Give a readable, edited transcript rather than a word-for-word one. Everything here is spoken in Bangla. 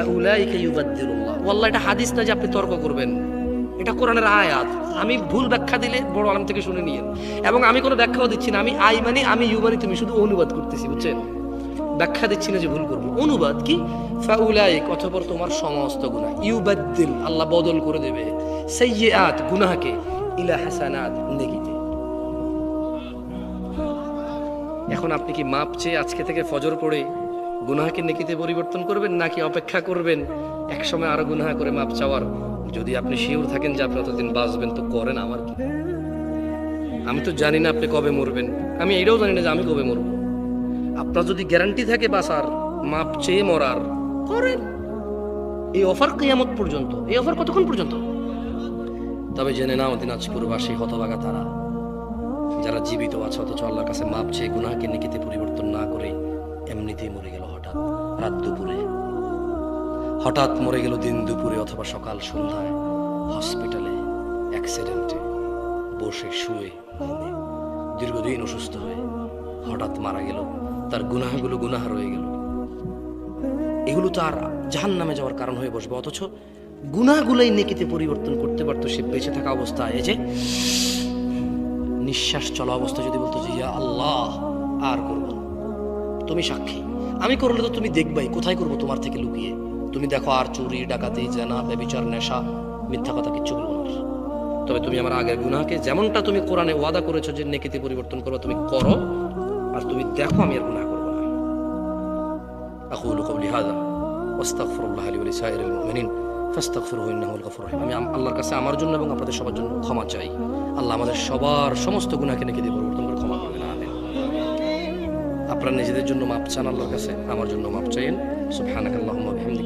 ফাউলাইকা ইউবাদদিলুল্লাহ। ওয়াল্লাহ এটা হাদিস না যে আপনি তর্ক করবেন, এটা কোরআনের আয়াত। আমি ভুল ব্যাখ্যা দিলে বড় আলেম থেকে শুনে নিয়েন, এবং আমি কোনো ব্যাখ্যাও দিচ্ছি না। আমি আই মানি আমি ইউ মানি তুমি, শুধু অনুবাদ করতেছি, বুঝছেন? ব্যাখ্যা দিচ্ছি না যে ভুল করবো। অনুবাদ কি? ফাউলাইক অতঃপর তোমার সমস্ত গুনাহ, ইউবাদদিল আল্লাহ বদল করে দেবে, সাইয়্যাত গুনাহকে, ইলা হাসানাত নেকিতে। এখন আপনি কি মাপ চেয়ে আজকে থেকে ফজর পড়ে গুনাহকে নেকিতে পরিবর্তন করবেন, নাকি অপেক্ষা করবেন একসময় আরো গুনাহ করে মাপ চাওয়ার? যদি আপনি শিওর থাকেন যে আপনি ততদিন বাঁচবেন তো করেন, আমার কি? আমি তো জানি না আপনি কবে মরবেন, আমি এটাও জানি না যে আমি কবে মরব। আপনার যদি গ্যারান্টি থাকে বাঁচার, মাপ চেয়ে মরার, করেন। এই অফার কিয়ামত পর্যন্ত, এই অফার কতক্ষণ পর্যন্ত? তবে জেনে নাও দিনাজপুরবাসী হতভাগা তারা যারা জীবিত আছে অথচ আল্লাহর কাছে মাপ চেয়ে গুনাহকে নেকিতে পরিবর্তন না করে এমনিতেই মরে গেল হঠাৎ রাত দুপুরে, হঠাৎ মরে গেল দিন দুপুরে অথবা সকাল সন্ধ্যায়, হসপিটালে অ্যাক্সিডেন্টে, বসে শুয়ে ঘুমে, দীর্ঘদিন অসুস্থ হয়ে হঠাৎ মারা গেল। তার গুনাহগুলো গুনাহ রয়ে গেল, এগুলো তার জাহান্নামে যাওয়ার কারণ হয়ে বসবে। অথচ গুনাহগুলোই নেকিতে পরিবর্তন করতে পারতো সে বেঁচে থাকা অবস্থায়। এই যে নিঃশ্বাস চলা অবস্থা যদি বলতো যে ইয়া আল্লাহ আর করব না, তুমি সাক্ষী, আমি করলে তো তুমি দেখবাই, কোথায় করব তোমার থেকে লুকিয়ে? তুমি দেখো আর চুরি ডাকাতি জেনা ব্যভিচার নেশা মিথ্যা কথা কিচ্ছু বলবো না। তবে তুমি আমার আগের গুনাহকে যেমনটা তুমি কোরআনে ওয়াদা করেছো যে নেকিতে পরিবর্তন করবে, তুমি করো, আর তুমি দেখো আমি আর গুনাহ করব না। আকুলু কওলি হাযা ওয়াস্তাগফিরুল্লাহ লি ওয়া লিসাইরিল মুমিনিন ফাস্তাগফিরুহু ইন্নাহু আল গফুরুর রহিম। আমি আল্লাহর কাছে আমার জন্য এবং আপনাদের সবার জন্য ক্ষমা চাই। আল্লাহ আমাদের সবার সমস্ত গুনাহকে নেকিতে পরিবর্তন করে ক্ষমা করবেন। আমিন। আপনারা নিজেদের জন্য মাপ চান আল্লাহর কাছে, আমার জন্য মাপ চাইেন। সুবহানাকাল্লাহুম্মা ওয়া বিহামদিকা।